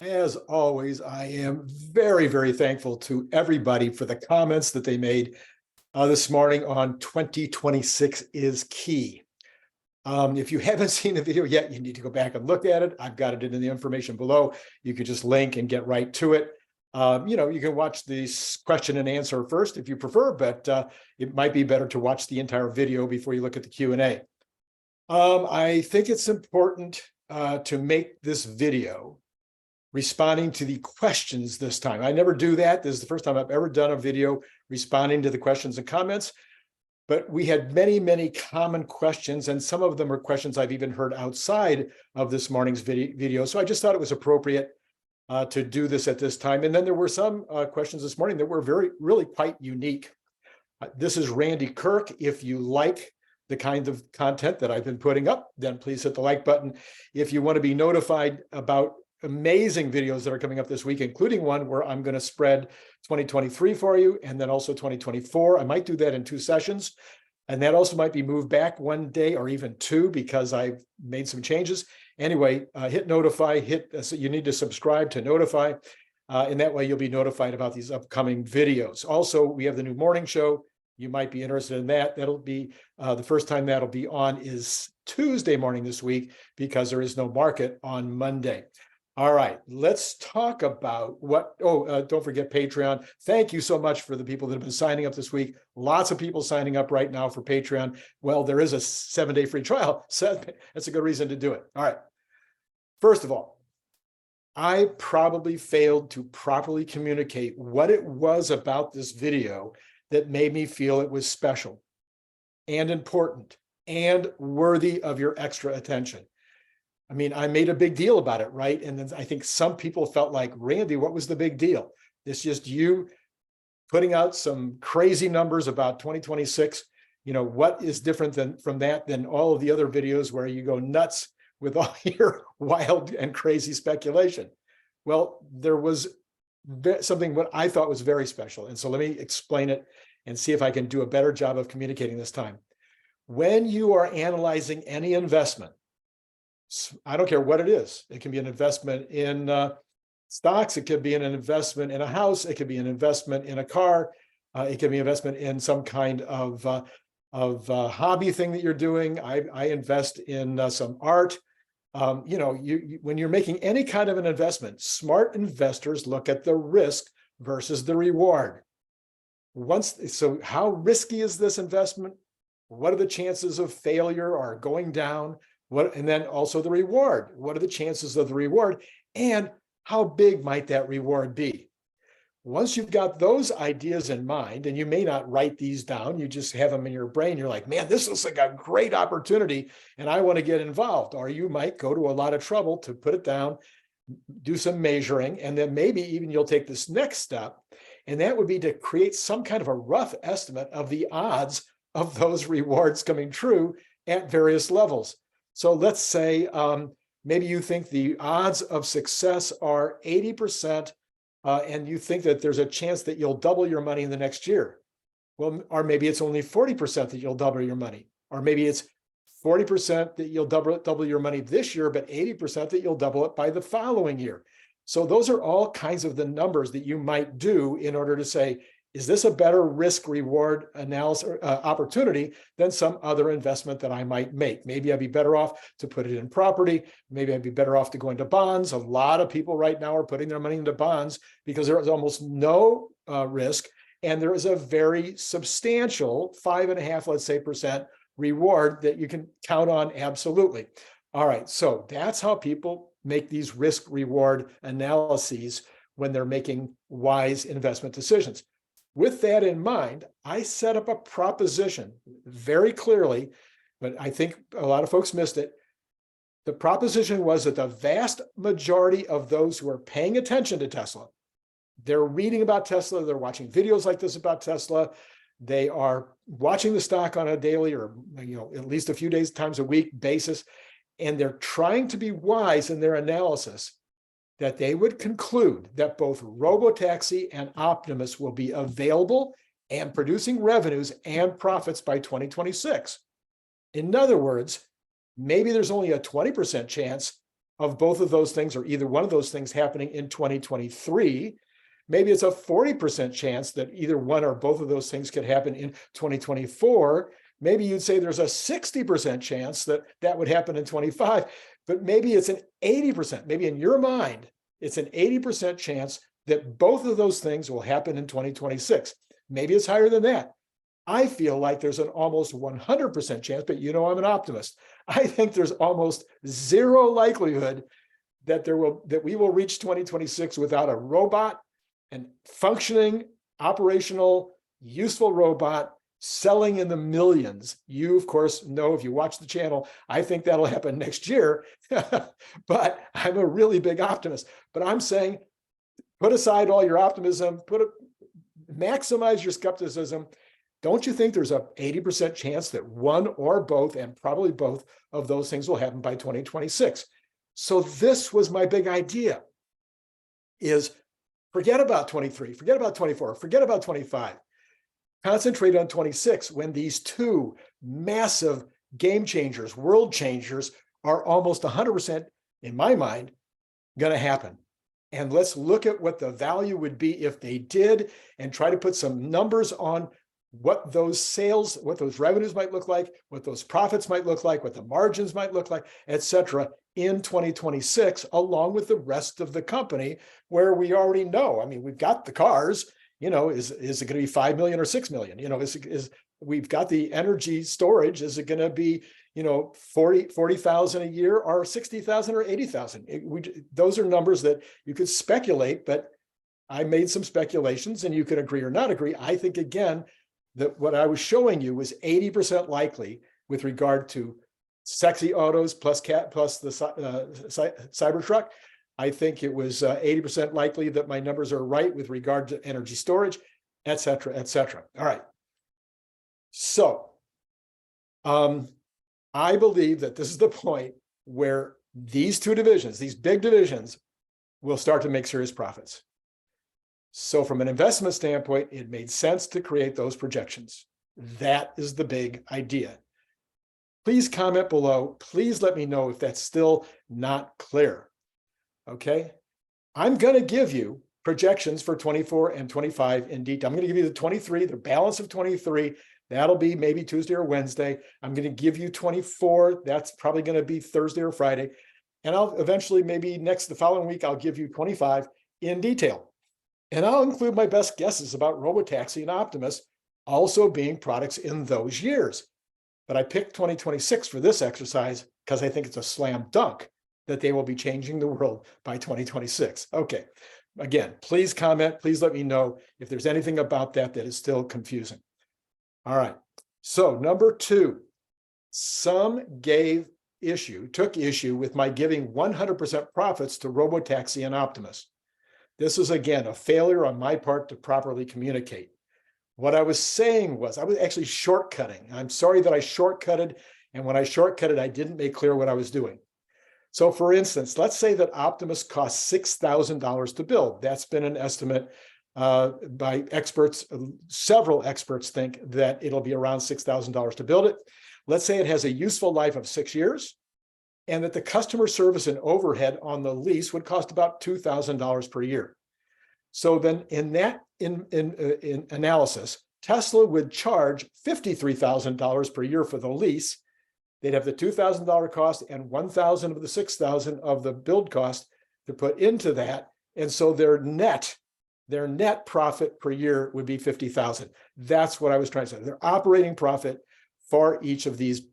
As always, I am very, very thankful to everybody for the comments that they made this morning on 2026 is key. If you haven't seen the video yet, you need to go back and look at it. I've got it in the information below. You could just link and get right to it. You can watch this question and answer first if you prefer, but it might be better to watch the entire video before you look at the Q&A. I think it's important to make this video responding to the questions this time. I never do that. This is the first time I've ever done a video responding to the questions and comments, but we had many, many common questions, and some of them are questions I've even heard outside of this morning's video. So I just thought it was appropriate to do this at this time. And then there were some questions this morning that were really quite unique. This is Randy Kirk. If you like the kind of content that I've been putting up, then please hit the like button. If you want to be notified about amazing videos that are coming up this week, including one where I'm going to spread 2023 for you, and then also 2024. I might do that in 2 sessions, and that also might be moved back 1 day or even 2 because I've made some changes. Anyway, hit notify, so you need to subscribe to notify, and that way you'll be notified about these upcoming videos. Also, we have the new morning show. You might be interested in that. That'll be the first time that'll be on is Tuesday morning this week because there is no market on Monday. All right, let's talk about don't forget Patreon. Thank you so much for the people that have been signing up this week. Lots of people signing up right now for Patreon. Well, there is a 7-day free trial, so that's a good reason to do it. All right, first of all, I probably failed to properly communicate what it was about this video that made me feel it was special and important and worthy of your extra attention. I mean, I made a big deal about it, right? And then I think some people felt like, Randy, what was the big deal? It's just you putting out some crazy numbers about 2026. What is different from that than all of the other videos where you go nuts with all your wild and crazy speculation? Well, there was something what I thought was very special. And so let me explain it and see if I can do a better job of communicating this time. When you are analyzing any investment, I don't care what it is. It can be an investment in stocks. It could be an investment in a house. It could be an investment in a car. It can be an investment in some kind of hobby thing that you're doing. I invest in some art. When you're making any kind of an investment, smart investors look at the risk versus the reward. So how risky is this investment? What are the chances of failure or going down? And then also the reward. What are the chances of the reward? And how big might that reward be? Once you've got those ideas in mind, and you may not write these down, you just have them in your brain. You're like, man, this looks like a great opportunity and I want to get involved. Or you might go to a lot of trouble to put it down, do some measuring, and then maybe even you'll take this next step. And that would be to create some kind of a rough estimate of the odds of those rewards coming true at various levels. So let's say maybe you think the odds of success are 80%, and you think that there's a chance that you'll double your money in the next year. Well, or maybe it's only 40% that you'll double your money. Or maybe it's 40% that you'll double your money this year, but 80% that you'll double it by the following year. So those are all kinds of the numbers that you might do in order to say, is this a better risk reward analysis opportunity than some other investment that I might make? Maybe I'd be better off to put it in property. Maybe I'd be better off to go into bonds. A lot of people right now are putting their money into bonds because there is almost no risk. And there is a very substantial 5.5%, let's say, reward that you can count on absolutely. All right, so that's how people make these risk reward analyses when they're making wise investment decisions. With that in mind, I set up a proposition very clearly, but I think a lot of folks missed it. The proposition was that the vast majority of those who are paying attention to Tesla, they're reading about Tesla, they're watching videos like this about Tesla, they are watching the stock on a daily or at least a few times a week basis, and they're trying to be wise in their analysis, that they would conclude that both Robotaxi and Optimus will be available and producing revenues and profits by 2026. In other words, maybe there's only a 20% chance of both of those things or either one of those things happening in 2023. Maybe it's a 40% chance that either one or both of those things could happen in 2024. Maybe you'd say there's a 60% chance that that would happen in 25, but maybe it's an 80%. Maybe in your mind, it's an 80% chance that both of those things will happen in 2026. Maybe it's higher than that. I feel like there's an almost 100% chance, but you know I'm an optimist. I think there's almost zero likelihood that we will reach 2026 without a robot, and functioning, operational, useful robot selling in the millions. You, of course, know if you watch the channel, I think that'll happen next year, but I'm a really big optimist. But I'm saying, put aside all your optimism, maximize your skepticism. Don't you think there's a 80% chance that one or both, and probably both of those things will happen by 2026? So this was my big idea, is forget about 23, forget about 24, forget about 25. Concentrate on 26 when these two massive game changers, world changers, are almost 100%, in my mind, going to happen. And let's look at what the value would be if they did and try to put some numbers on what those sales, what those revenues might look like, what those profits might look like, what the margins might look like, et cetera, in 2026, along with the rest of the company, where we already know. I mean, we've got the cars, is it going to be 5 million or 6 million? We've got the energy storage. Is it going to be, 40,000 a year or 60,000 or 80,000? Those are numbers that you could speculate, but I made some speculations and you can agree or not agree. I think, again, that what I was showing you was 80% likely with regard to sexy autos plus the Cybertruck. I think it was 80% likely that my numbers are right with regard to energy storage, et cetera, et cetera. All right. So I believe that this is the point where these two divisions, these big divisions, will start to make serious profits. So from an investment standpoint, it made sense to create those projections. That is the big idea. Please comment below. Please let me know if that's still not clear. Okay. I'm going to give you projections for 24 and 25 in detail. I'm going to give you the 23, the balance of 23. That'll be maybe Tuesday or Wednesday. I'm going to give you 24. That's probably going to be Thursday or Friday. And I'll eventually, maybe the following week, I'll give you 25 in detail. And I'll include my best guesses about Robotaxi and Optimus also being products in those years. But I picked 2026 for this exercise because I think it's a slam dunk that they will be changing the world by 2026. Okay. Again, please comment. Please let me know if there's anything about that is still confusing. All right. So number 2, some took issue with my giving 100% profits to Robotaxi and Optimus. This is, again, a failure on my part to properly communicate. What I was saying was I was actually shortcutting. I'm sorry that I shortcutted. And when I shortcutted, I didn't make clear what I was doing. So for instance, let's say that Optimus costs $6,000 to build. That's been an estimate by experts. Several experts think that it'll be around $6,000 to build it. Let's say it has a useful life of 6 years, and that the customer service and overhead on the lease would cost about $2,000 per year. So then in that analysis, Tesla would charge $53,000 per year for the lease. They'd have the $2,000 cost and $1,000 of the $6,000 of the build cost to put into that. And so their net profit per year would be $50,000. That's what I was trying to say. Their operating profit for each of these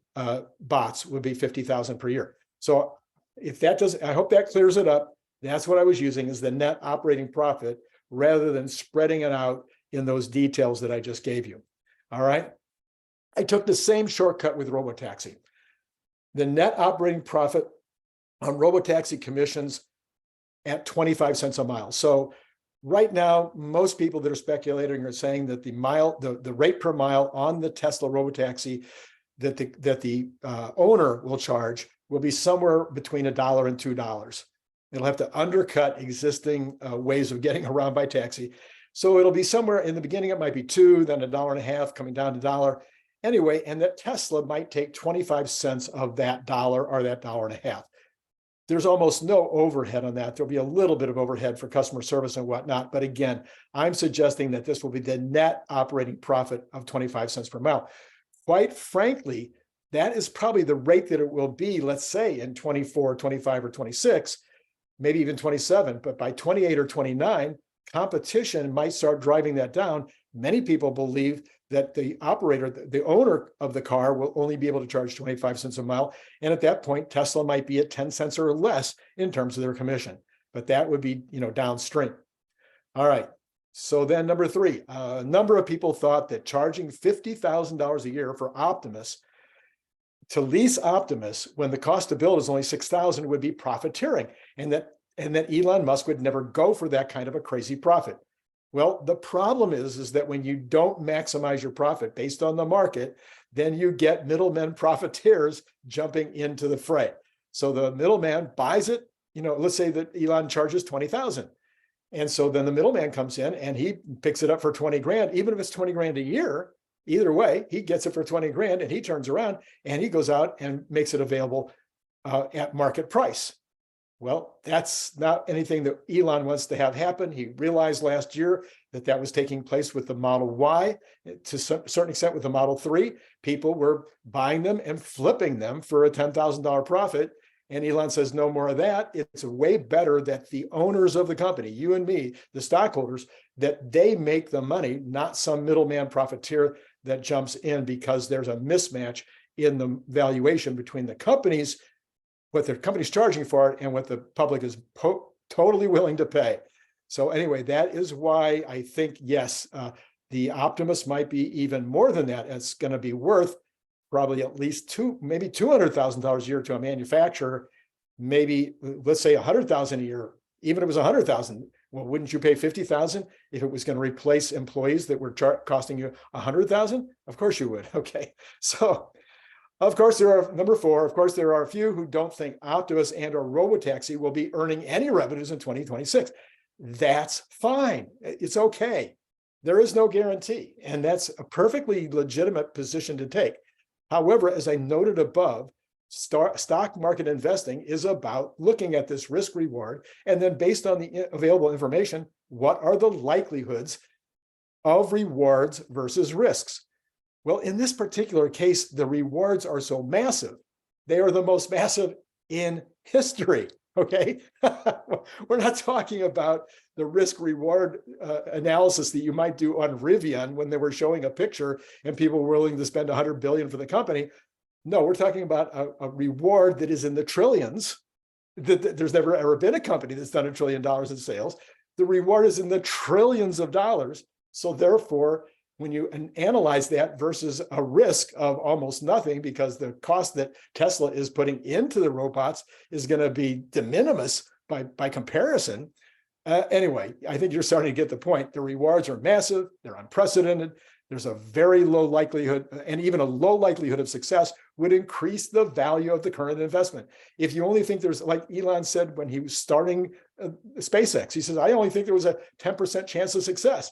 bots would be $50,000 per year. So if that doesn't, I hope that clears it up. That's what I was using, is the net operating profit rather than spreading it out in those details that I just gave you. All right. I took the same shortcut with Robotaxi. The net operating profit on Robotaxi commissions at 25 cents a mile. So right now, most people that are speculating are saying that the rate per mile on the Tesla Robotaxi that the owner will charge will be somewhere between $1 and $2. It'll have to undercut existing ways of getting around by taxi. So it'll be somewhere in the beginning, it might be $2, then $1.50, coming down to $1. Anyway, and that Tesla might take 25 cents of that $1 or that $1.50. there's almost no overhead on that. There'll be a little bit of overhead for customer service and whatnot. But again, I'm suggesting that this will be the net operating profit of 25 cents per mile. Quite frankly, that is probably the rate that it will be, let's say in 24, 25, or 26, maybe even 27. But by 28 or 29, competition might start driving that down. Many people believe that the operator, the owner of the car, will only be able to charge 25 cents a mile. And at that point, Tesla might be at 10 cents or less in terms of their commission. But that would be, downstream. All right. So then number three, a number of people thought that charging $50,000 a year for Optimus to lease Optimus when the cost to build is only $6,000 would be profiteering, and that Elon Musk would never go for that kind of a crazy profit. Well, the problem is that when you don't maximize your profit based on the market, then you get middlemen profiteers jumping into the fray. So the middleman buys it, let's say that Elon charges 20,000. And so then the middleman comes in and he picks it up for 20 grand, even if it's 20 grand a year. Either way, he gets it for 20 grand and he turns around and he goes out and makes it available at market price. Well, that's not anything that Elon wants to have happen. He realized last year that was taking place with the Model Y. To a certain extent with the Model 3, people were buying them and flipping them for a $10,000 profit. And Elon says, no more of that. It's way better that the owners of the company, you and me, the stockholders, that they make the money, not some middleman profiteer that jumps in because there's a mismatch in the valuation between the companies, what the company's charging for it, and what the public is totally willing to pay. So anyway, that is why I think, yes, the Optimus might be even more than that. It's going to be worth probably at least maybe $200,000 a year to a manufacturer, maybe let's say $100,000 a year. Even if it was $100,000, well, wouldn't you pay $50,000 if it was going to replace employees that were costing you $100,000? Of course you would. Okay, so of course there are number four. Of course there are a few who don't think Optimus and or robotaxi will be earning any revenues in 2026. That's fine. It's okay. There is no guarantee, and that's a perfectly legitimate position to take. However, as I noted above, stock market investing is about looking at this risk reward, and then based on the available information, what are the likelihoods of rewards versus risks? Well, in this particular case, the rewards are so massive. They are the most massive in history. Okay, we're not talking about the risk reward analysis that you might do on Rivian when they were showing a picture and people were willing to spend 100 billion for the company. No, we're talking about a reward that is in the trillions. There's never ever been a company that's done $1 trillion in sales. The reward is in the trillions of dollars. So therefore, when you analyze that versus a risk of almost nothing, because the cost that Tesla is putting into the robots is going to be de minimis by comparison. Anyway, I think you're starting to get the point. The rewards are massive. They're unprecedented. There's a very low likelihood, and even a low likelihood of success would increase the value of the current investment. If you only think there's, like Elon said when he was starting SpaceX, he says, I only think there was a 10% chance of success.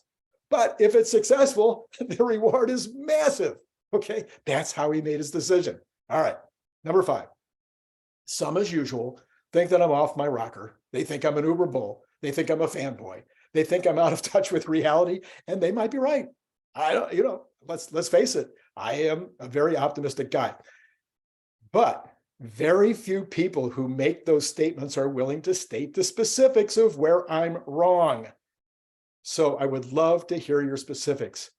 But if it's successful, the reward is massive. Okay, that's how he made his decision. All right, number five. Some, as usual, think that I'm off my rocker. They think I'm an Uber bull. They think I'm a fanboy. They think I'm out of touch with reality, and they might be right. I don't, let's face it. I am a very optimistic guy. But very few people who make those statements are willing to state the specifics of where I'm wrong. So I would love to hear your specifics.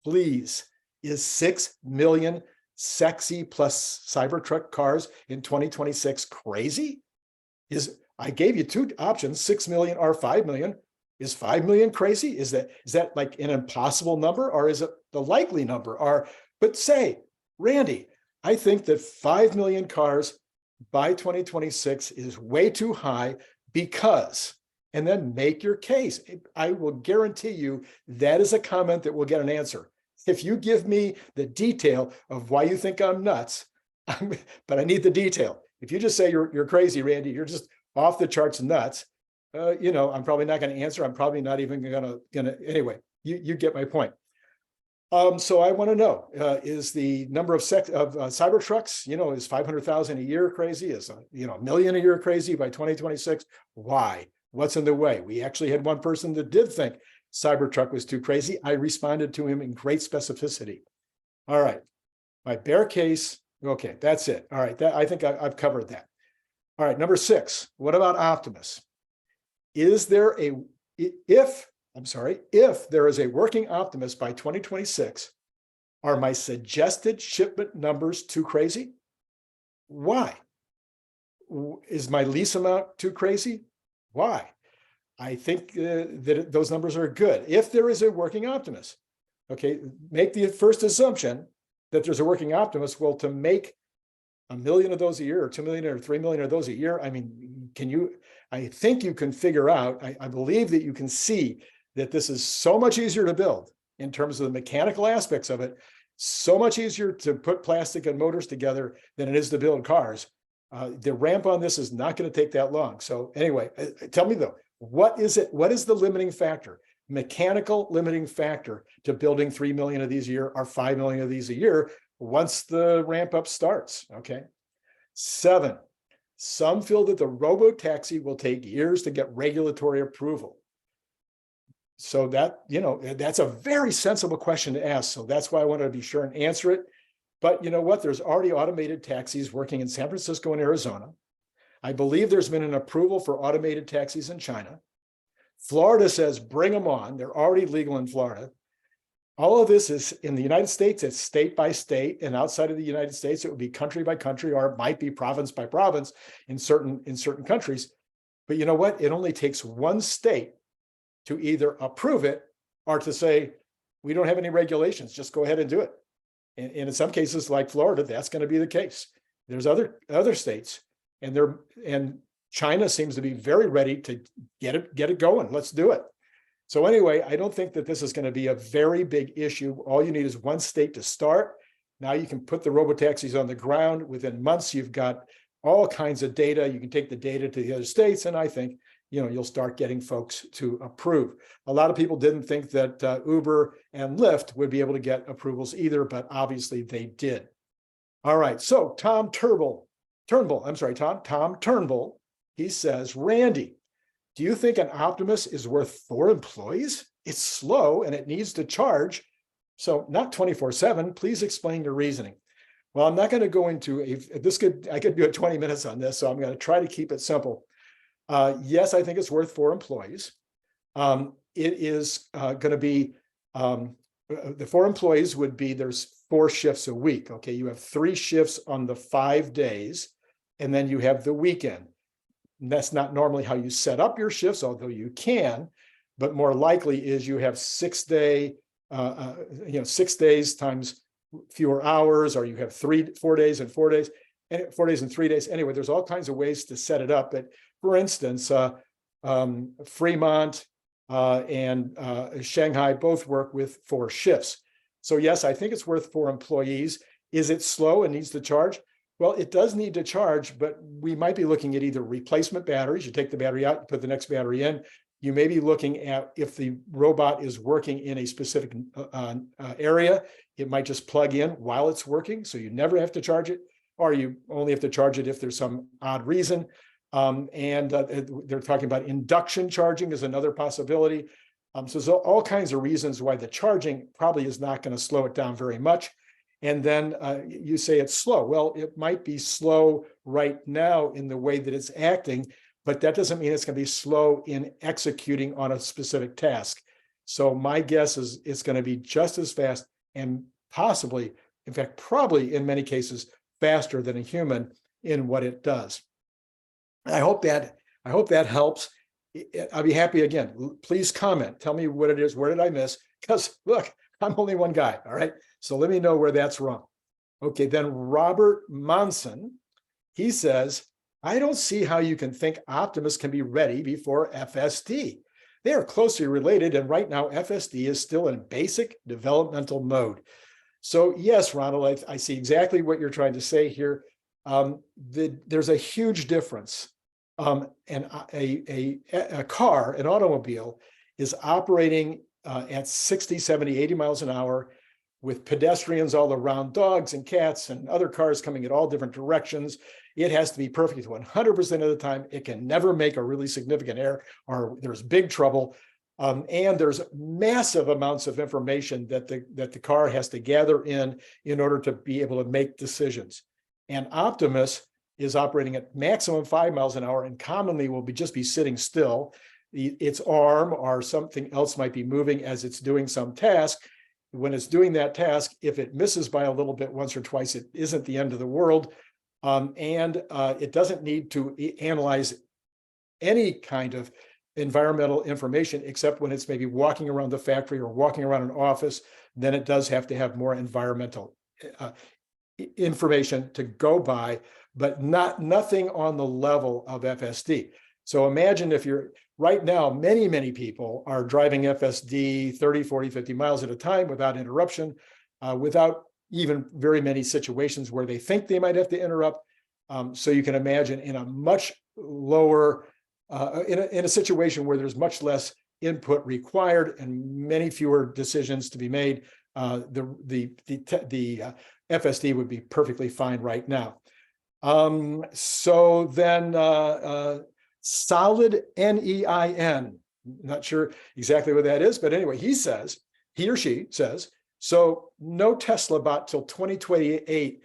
Please, is 6 million sexy plus Cybertruck cars in 2026 crazy? I gave you two options, 6 million or 5 million. Is 5 million crazy? Is that like an impossible number, or is it the likely number? But say, Randy, I think that 5 million cars by 2026 is way too high because, and then make your case. I will guarantee you that is a comment that will get an answer. If you give me the detail of why you think I'm nuts, but I need the detail. If you just say you're crazy, Randy, you're just off the charts nuts, I'm probably not going to answer. I'm probably not even going to, anyway, you get my point. So I want to know, is the number of Cybertrucks, is 500,000 a year crazy? Is, a million a year crazy by 2026? Why? What's in the way? We actually had one person that did think Cybertruck was too crazy. I responded to him in great specificity. All right. My bear case. Okay, that's it. All right. I think I've covered that. All right. Number 6. What about Optimus? If there is a working Optimus by 2026, are my suggested shipment numbers too crazy? Why? Is my lease amount too crazy? Why? I think that those numbers are good. If there is a working Optimus, okay, make the first assumption that there's a working Optimus. Well, to make 1 million of those a year, or 2 million, or 3 million of those a year, I mean, I think you can figure out, I believe that you can see that this is so much easier to build in terms of the mechanical aspects of it, so much easier to put plastic and motors together than it is to build cars. The ramp on this is not going to take that long. So anyway, tell me though, what is it? What is the limiting factor? Mechanical limiting factor to building 3 million of these a year or 5 million of these a year once the ramp up starts, okay? 7, some feel that the robo-taxi will take years to get regulatory approval. So that, that's a very sensible question to ask. So that's why I wanted to be sure and answer it. But you know what? There's already automated taxis working in San Francisco and Arizona. I believe there's been an approval for automated taxis in China. Florida says, bring them on. They're already legal in Florida. All of this is in the United States, it's state by state, and outside of the United States, it would be country by country, or it might be province by province in certain countries. But you know what? It only takes one state to either approve it or to say, we don't have any regulations, just go ahead and do it. And in some cases like Florida, that's going to be the case. There's other states, and China seems to be very ready to get it going. Let's do it. So anyway, I don't think that this is going to be a very big issue. All you need is one state to start. Now you can put the robotaxis on the ground. Within months, you've got all kinds of data. You can take the data to the other states, and I think you'll start getting folks to approve. A lot of people didn't think that Uber and Lyft would be able to get approvals either, but obviously they did. All right, so Tom Turnbull, he says, Randy, do you think an Optimus is worth 4 employees? It's slow and it needs to charge. So not 24/7. Please explain your reasoning. Well, I'm not going to go into I could do 20 minutes on this, so I'm going to try to keep it simple. Yes, I think it's worth 4 employees. It is going to be, the 4 employees would be, there's 4 shifts a week. Okay, you have 3 shifts on the 5 days, and then you have the weekend. And that's not normally how you set up your shifts, although you can, but more likely is you have 6 days times fewer hours, or you have 4 days and 4 days, and 4 days and 3 days. Anyway, there's all kinds of ways to set it up. But for instance, Fremont and Shanghai both work with 4 shifts. So yes, I think it's worth 4 employees. Is it slow and needs to charge? Well, it does need to charge, but we might be looking at either replacement batteries. You take the battery out, put the next battery in. You may be looking at, if the robot is working in a specific area, it might just plug in while it's working, so you never have to charge it, or you only have to charge it if there's some odd reason. They're talking about induction charging is another possibility. So there's all kinds of reasons why the charging probably is not going to slow it down very much. And then you say it's slow. Well, it might be slow right now in the way that it's acting, but that doesn't mean it's going to be slow in executing on a specific task. So my guess is it's going to be just as fast, and possibly, in fact, probably in many cases, faster than a human in what it does. I hope that helps. I'll be happy again. Please comment. Tell me what it is. Where did I miss? Because look, I'm only one guy. All right. So let me know where that's wrong. Okay. Then Robert Monson, he says, I don't see how you can think Optimus can be ready before FSD. They are closely related, and right now FSD is still in basic developmental mode. So yes, Ronald, I see exactly what you're trying to say here. There's a huge difference. And a car, an automobile, is operating at 60, 70, 80 miles an hour with pedestrians all around, dogs and cats and other cars coming in all different directions. It has to be perfect 100% of the time. It can never make a really significant error or there's big trouble. And there's massive amounts of information that the car has to gather in order to be able to make decisions. And Optimus is operating at maximum 5 miles an hour and commonly will just be sitting still. Its arm or something else might be moving as it's doing some task. When it's doing that task, if it misses by a little bit once or twice, it isn't the end of the world. It doesn't need to analyze any kind of environmental information except when it's maybe walking around the factory or walking around an office. Then it does have to have more environmental information to go by, but nothing on the level of FSD. So imagine if you're right now, many people are driving FSD 30, 40, 50 miles at a time without interruption, without even very many situations where they think they might have to interrupt. So you can imagine in a much lower, in a situation where there's much less input required and many fewer decisions to be made, the FSD would be perfectly fine right now. So then solid NEIN, not sure exactly what that is, but anyway, he or she says, so no Tesla bot till 2028,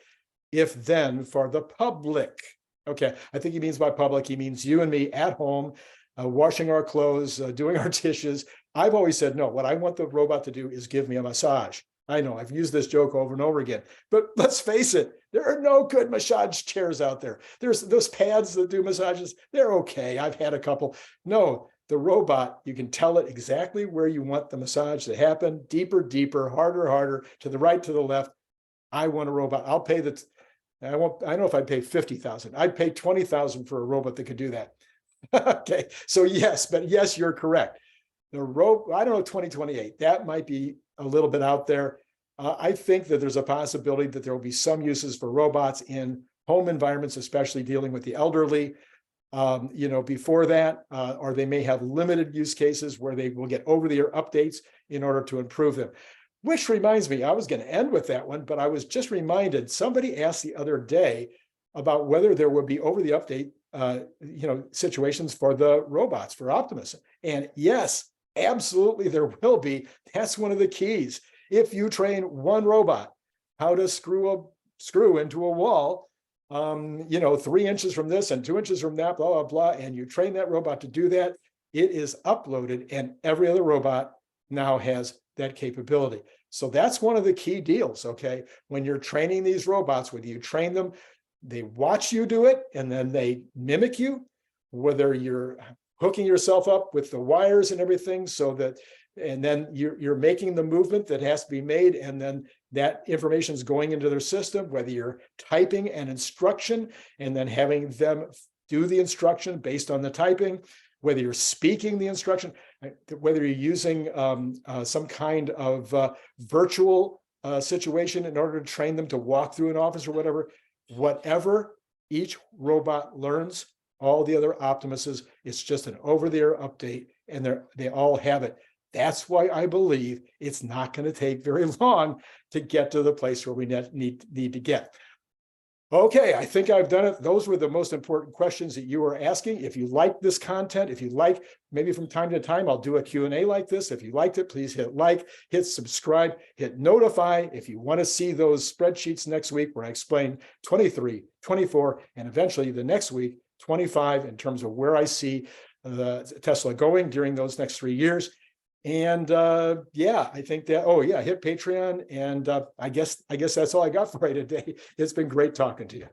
if then for the public. Okay, I think he means by public, he means you and me at home, washing our clothes, doing our dishes. I've always said, no, what I want the robot to do is give me a massage. I know I've used this joke over and over again, but let's face it, there are no good massage chairs out there. There's those pads that do massages. They're okay. I've had a couple. No, the robot, you can tell it exactly where you want the massage to happen, deeper, harder, to the right, to the left. I want a robot. I'll pay I don't know if I'd pay 50,000. I'd pay 20,000 for a robot that could do that. Okay, so yes, but yes, you're correct. The I don't know, 2028, that might be a little bit out there. I think that there's a possibility that there will be some uses for robots in home environments, especially dealing with the elderly. Before that, or they may have limited use cases where they will get over-the-air updates in order to improve them. Which reminds me, I was going to end with that one, but I was just reminded, somebody asked the other day about whether there would be over-the-update situations for the robots, for Optimus. And yes, absolutely there will be. That's one of the keys. If you train one robot how to screw a screw into a wall, 3 inches from this and 2 inches from that, blah, blah, blah, and you train that robot to do that, it is uploaded and every other robot now has that capability. So that's one of the key deals, okay? When you're training these robots, whether you train them, they watch you do it and then they mimic you, whether you're hooking yourself up with the wires and everything so that, and then you're making the movement that has to be made, and then that information is going into their system, whether you're typing an instruction and then having them do the instruction based on the typing, whether you're speaking the instruction, whether you're using some kind of virtual situation in order to train them to walk through an office or whatever each robot learns, all the other Optimuses, it's just an over-the-air update and they all have it. That's why I believe it's not going to take very long to get to the place where we need to get. Okay, I think I've done it. Those were the most important questions that you were asking. If you like this content, if you like, maybe from time to time, I'll do a Q&A like this. If you liked it, please hit like, hit subscribe, hit notify. If you want to see those spreadsheets next week where I explain 23, 24, and eventually the next week, 25, in terms of where I see the Tesla going during those next 3 years. And yeah, I think that, oh yeah, hit Patreon. And I guess that's all I got for you today. It's been great talking to you.